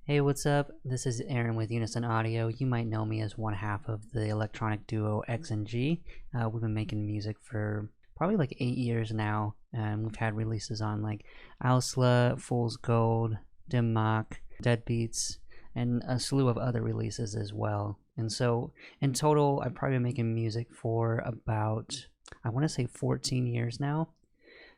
Hey, what's up? This is Aaron with Unison Audio. You might know me as one half of the electronic duo X and G. We've been making music for probably like 8 years now, and we've had releases on like Ausla, Fool's Gold, Dim Mak, Deadbeats, and a slew of other releases as well. And so in total, I've probably been making music for about, I want to say 14 years now.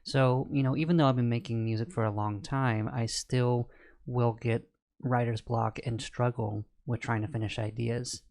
So, even though I've been making music for a long time, I still will get writer's block and struggle with trying to finish ideas.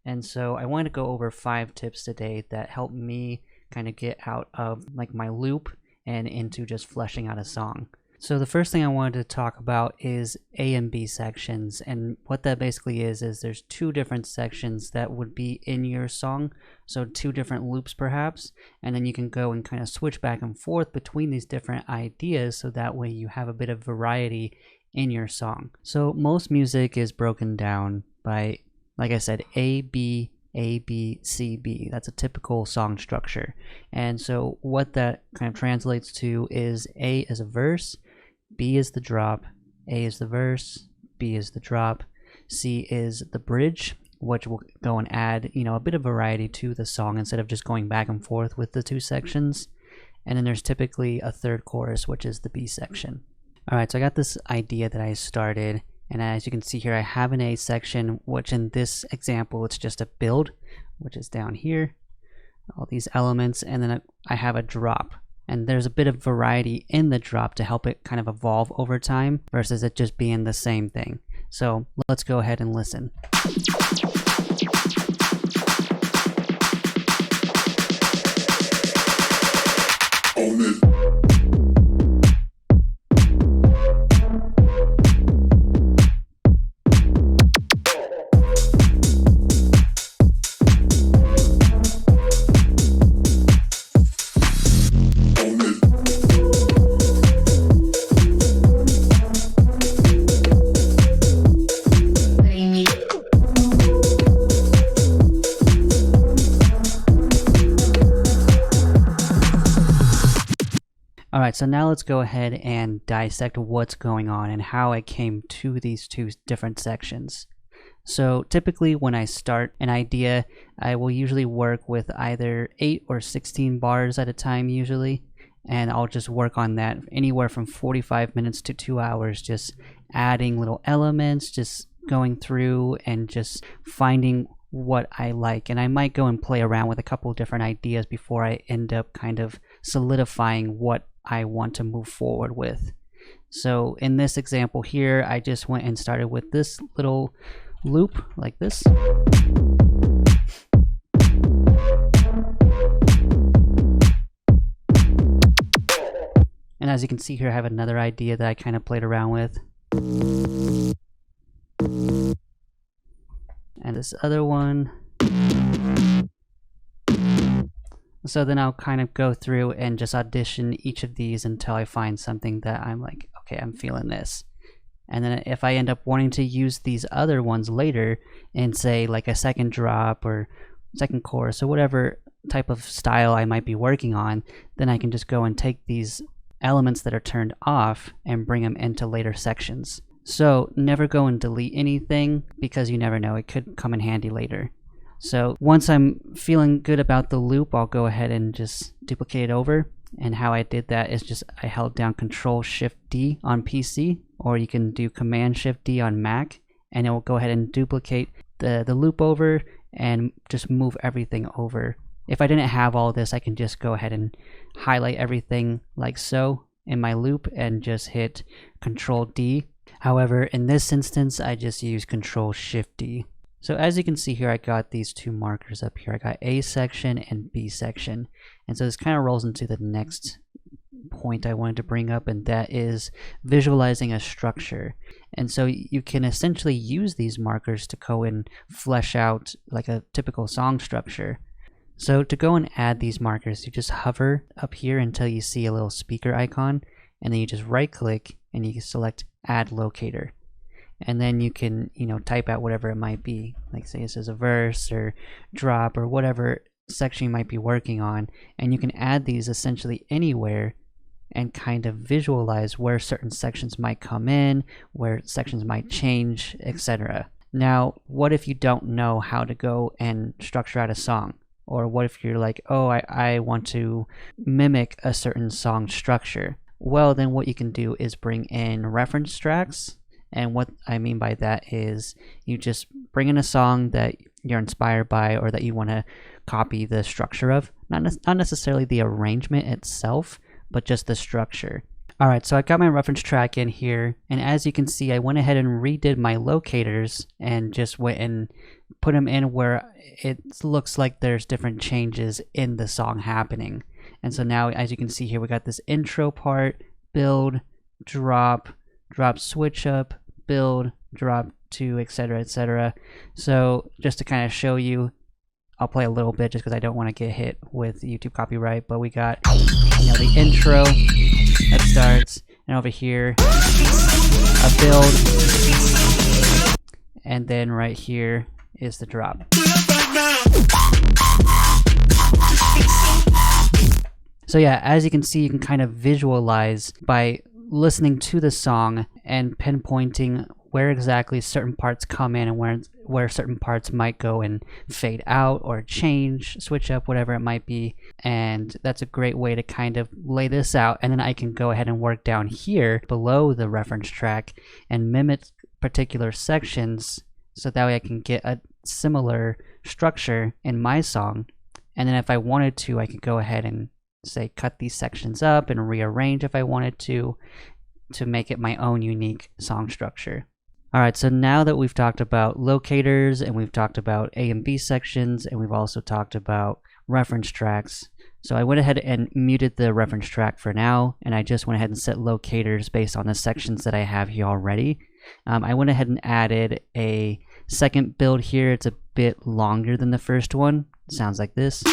And so I wanted to go over 5 tips today that help me kind of get out of like my loop and into just fleshing out a song. So the first thing I wanted to talk about is A&B sections, and what that basically is there's 2 different sections that would be in your song, so 2 different loops perhaps, and then you can go and kind of switch back and forth between these different ideas, so that way you have a bit of variety in your song. So most music is broken down by, like I said, A, B, A, B, C, B. That's a typical song structure. And so what that kind of translates to is A is a verse, B is the drop, A is the verse, B is the drop, C is the bridge, which will go and add, a bit of variety to the song instead of just going back and forth with the 2 sections. And then there's typically a 3rd chorus, which is the B section. Alright, so I got this idea that I started, and as you can see here, I have an A section, which in this example, it's just a build, which is down here, all these elements, and then I have a drop. And there's a bit of variety in the drop to help it kind of evolve over time versus it just being the same thing. So let's go ahead and listen. Alright, so now let's go ahead and dissect what's going on and how I came to these 2 different sections. So typically when I start an idea, I will usually work with either 8 or 16 bars at a time usually, and I'll just work on that anywhere from 45 minutes to 2 hours, just adding little elements, just going through and just finding what I like. And I might go and play around with a couple of different ideas before I end up kind of solidifying what I want to move forward with. So in this example here, I just went and started with this little loop like this. And as you can see here, I have another idea that I kind of played around with. And this other one. So then I'll kind of go through and just audition each of these until I find something that I'm like, okay, I'm feeling this. And then if I end up wanting to use these other ones later in, say, like a 2nd drop or 2nd chorus or whatever type of style I might be working on, then I can just go and take these elements that are turned off and bring them into later sections. So never go and delete anything, because you never know, it could come in handy later. So once I'm feeling good about the loop, I'll go ahead and just duplicate it over. And how I did that is just I held down Control-Shift-D on PC, or you can do Command-Shift-D on Mac, and it will go ahead and duplicate the loop over and just move everything over. If I didn't have all this, I can just go ahead and highlight everything like so in my loop and just hit Control-D. However, in this instance, I just use Control-Shift-D. So as you can see here, I got these 2 markers up here. I got A section and B section. And so this kind of rolls into the next point I wanted to bring up, and that is visualizing a structure. And so you can essentially use these markers to go and flesh out like a typical song structure. So to go and add these markers, you just hover up here until you see a little speaker icon, and then you just right click and you can select Add Locator. And then you can, type out whatever it might be, like say this is a verse or drop or whatever section you might be working on, and you can add these essentially anywhere and kind of visualize where certain sections might come in, where sections might change, etc. Now, what if you don't know how to go and structure out a song? Or what if you're like, oh, I want to mimic a certain song structure? Well, then what you can do is bring in reference tracks. And what I mean by that is you just bring in a song that you're inspired by or that you want to copy the structure of. Not necessarily the arrangement itself, but just the structure. Alright, so I got my reference track in here, and as you can see, I went ahead and redid my locators and just went and put them in where it looks like there's different changes in the song happening. And so now, as you can see here, we got this intro part, build, drop, switch up, build, drop, 2, etc., etc. So just to kind of show you, I'll play a little bit just because I don't want to get hit with YouTube copyright, but we got, the intro that starts, and over here a build, and then right here is the drop. So yeah, as you can see, you can kind of visualize by listening to the song and pinpointing where exactly certain parts come in and where certain parts might go and fade out or change, switch up, whatever it might be. And that's a great way to kind of lay this out. And then I can go ahead and work down here below the reference track and mimic particular sections, so that way I can get a similar structure in my song. And then if I wanted to, I could go ahead and say cut these sections up and rearrange if I wanted to make it my own unique song structure. Alright, so now that we've talked about locators and we've talked about A&B sections and we've also talked about reference tracks, so I went ahead and muted the reference track for now, and I just went ahead and set locators based on the sections that I have here already. I went ahead and added a second build here. It's a bit longer than the first one. It sounds like this.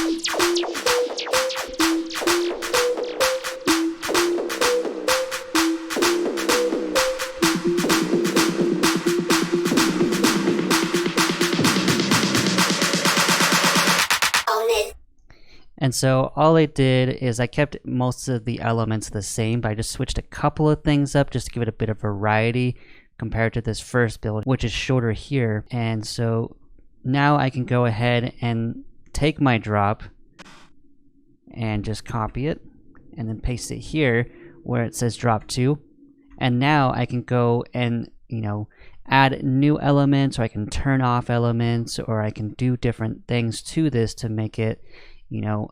And so all I did is I kept most of the elements the same, but I just switched a couple of things up just to give it a bit of variety compared to this first build, which is shorter here. And so now I can go ahead and take my drop and just copy it and then paste it here where it says drop 2. And now I can go and, add new elements, or I can turn off elements, or I can do different things to this to make it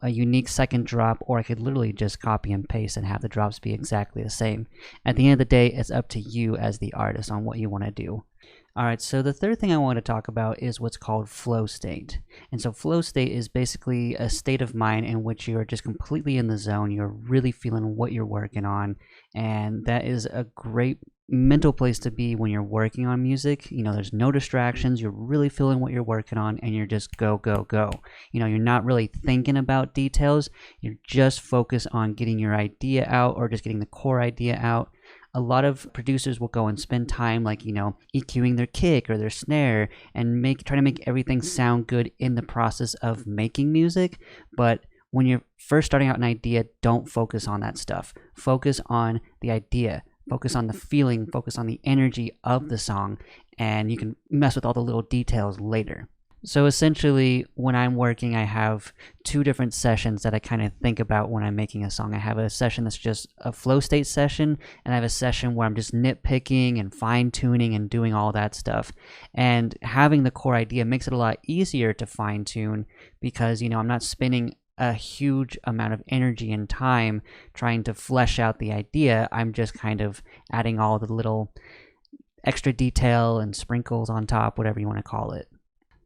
a unique second drop, or I could literally just copy and paste and have the drops be exactly the same. At the end of the day, it's up to you as the artist on what you want to do. Alright, so the third thing I want to talk about is what's called flow state. And so flow state is basically a state of mind in which you are just completely in the zone, you're really feeling what you're working on, and that is a great mental place to be when you're working on music. There's no distractions, you're really feeling what you're working on, and you're just go, go, go. You're not really thinking about details, you're just focused on getting your idea out or just getting the core idea out. A lot of producers will go and spend time EQing their kick or their snare and try to make everything sound good in the process of making music. But when you're first starting out an idea, don't focus on that stuff. Focus on the idea. Focus on the feeling, focus on the energy of the song, and you can mess with all the little details later. So essentially, when I'm working, I have two different sessions that I kind of think about when I'm making a song. I have a session that's just a flow state session, and I have a session where I'm just nitpicking and fine-tuning and doing all that stuff. And having the core idea makes it a lot easier to fine-tune because, I'm not spending a huge amount of energy and time trying to flesh out the idea. I'm just kind of adding all the little extra detail and sprinkles on top, whatever you want to call it.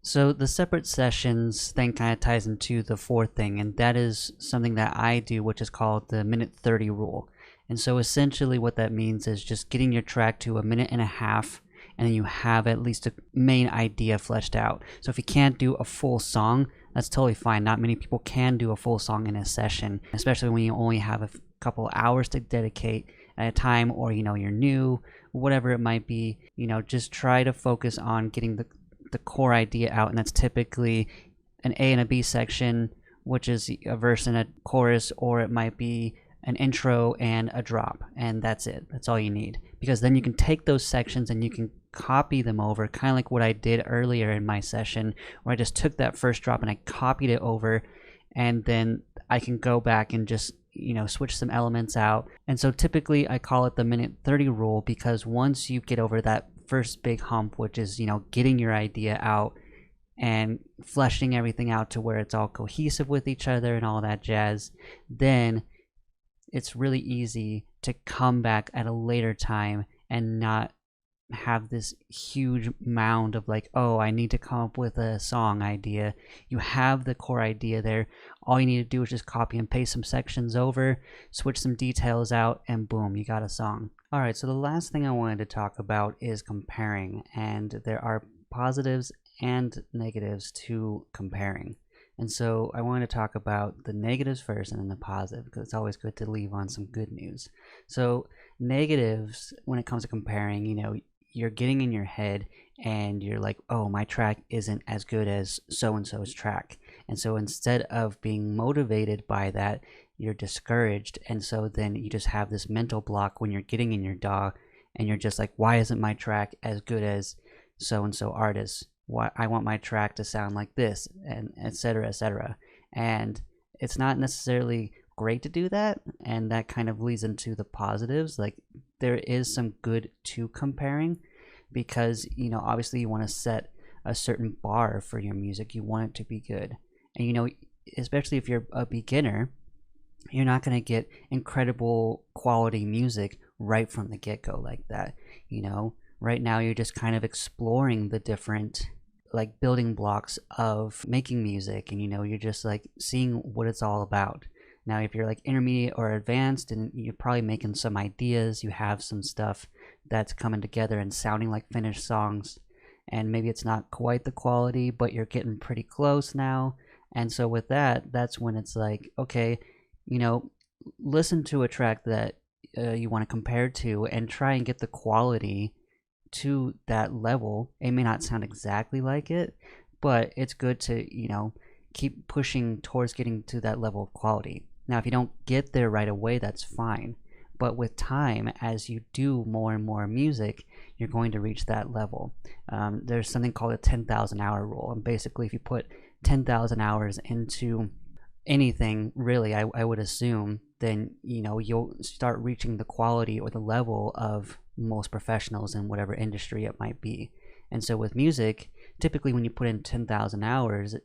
So the separate sessions thing kind of ties into the fourth thing, and that is something that I do, which is called the minute 30 rule. And so essentially what that means is just getting your track to 1.5 minutes, and then you have at least a main idea fleshed out. So if you can't do a full song, that's totally fine. Not many people can do a full song in a session, especially when you only have a couple hours to dedicate at a time, or you're new, whatever it might be. Just try to focus on getting the core idea out, and that's typically an A and a B section, which is a verse and a chorus, or it might be an intro and a drop, and that's it. That's all you need, because then you can take those sections and you can copy them over, kind of like what I did earlier in my session, where I just took that first drop and I copied it over, and then I can go back and just switch some elements out. And so typically I call it the minute 30 rule, because once you get over that first big hump, which is getting your idea out and fleshing everything out to where it's all cohesive with each other and all that jazz, then it's really easy to come back at a later time and not have this huge mound of like, oh, I need to come up with a song idea. You have the core idea there. All you need to do is just copy and paste some sections over, switch some details out, and boom, you got a song. Alright, so the last thing I wanted to talk about is comparing, and there are positives and negatives to comparing. And so I want to talk about the negatives first and then the positive, because it's always good to leave on some good news. So negatives, when it comes to comparing, you're getting in your head and you're like, oh, my track isn't as good as so-and-so's track. And so instead of being motivated by that, you're discouraged. And so then you just have this mental block when you're getting in your DAW, and you're just like, why isn't my track as good as so-and-so artist? Why I want my track to sound like this, and etc., etc. And it's not necessarily great to do that, and that kind of leads into the positives. Like, there is some good to comparing, because obviously you want to set a certain bar for your music. You want it to be good, and especially if you're a beginner, you're not going to get incredible quality music right from the get-go like that. Right now you're just kind of exploring the different like building blocks of making music, and you're just like seeing what it's all about. Now if you're like intermediate or advanced, and you're probably making some ideas, you have some stuff that's coming together and sounding like finished songs, and maybe it's not quite the quality, but you're getting pretty close now. And so with that, that's when it's like, okay, listen to a track that you want to compare to, and try and get the quality to that level. It may not sound exactly like it, but it's good to keep pushing towards getting to that level of quality. Now if you don't get there right away, that's fine, but with time, as you do more and more music, you're going to reach that level. There's something called a 10,000 hour rule, and basically if you put 10,000 hours into anything, really, I would assume, then you'll start reaching the quality or the level of most professionals in whatever industry it might be. And so with music, typically when you put in 10,000 hours,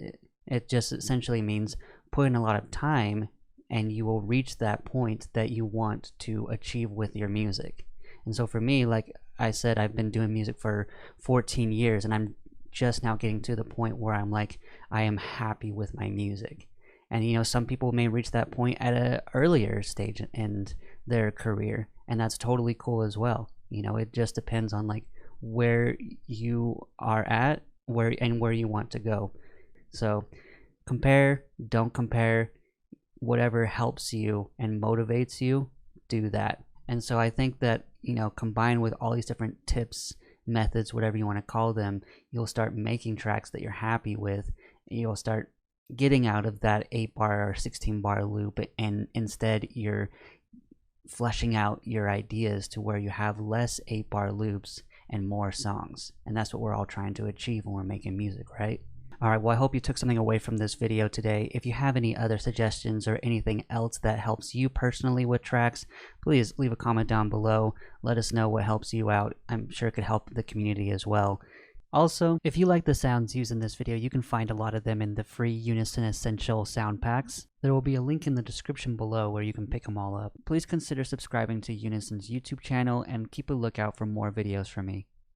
it just essentially means put in a lot of time, and you will reach that point that you want to achieve with your music. And so for me, like I said, I've been doing music for 14 years, and I'm just now getting to the point where I'm like, I am happy with my music. And some people may reach that point at an earlier stage in their career, and that's totally cool as well. It just depends on like where you are at, where you want to go. So compare, don't compare. Whatever helps you and motivates you, do that. And so I think that combined with all these different tips, methods, whatever you want to call them, you'll start making tracks that you're happy with. You'll start getting out of that 8-bar or 16-bar loop, and instead you're fleshing out your ideas to where you have less 8-bar loops and more songs. And that's what we're all trying to achieve when we're making music, right? Alright, well, I hope you took something away from this video today. If you have any other suggestions or anything else that helps you personally with tracks, please leave a comment down below. Let us know what helps you out. I'm sure it could help the community as well. Also, if you like the sounds used in this video, you can find a lot of them in the free Unison Essential sound packs. There will be a link in the description below where you can pick them all up. Please consider subscribing to Unison's YouTube channel and keep a lookout for more videos from me.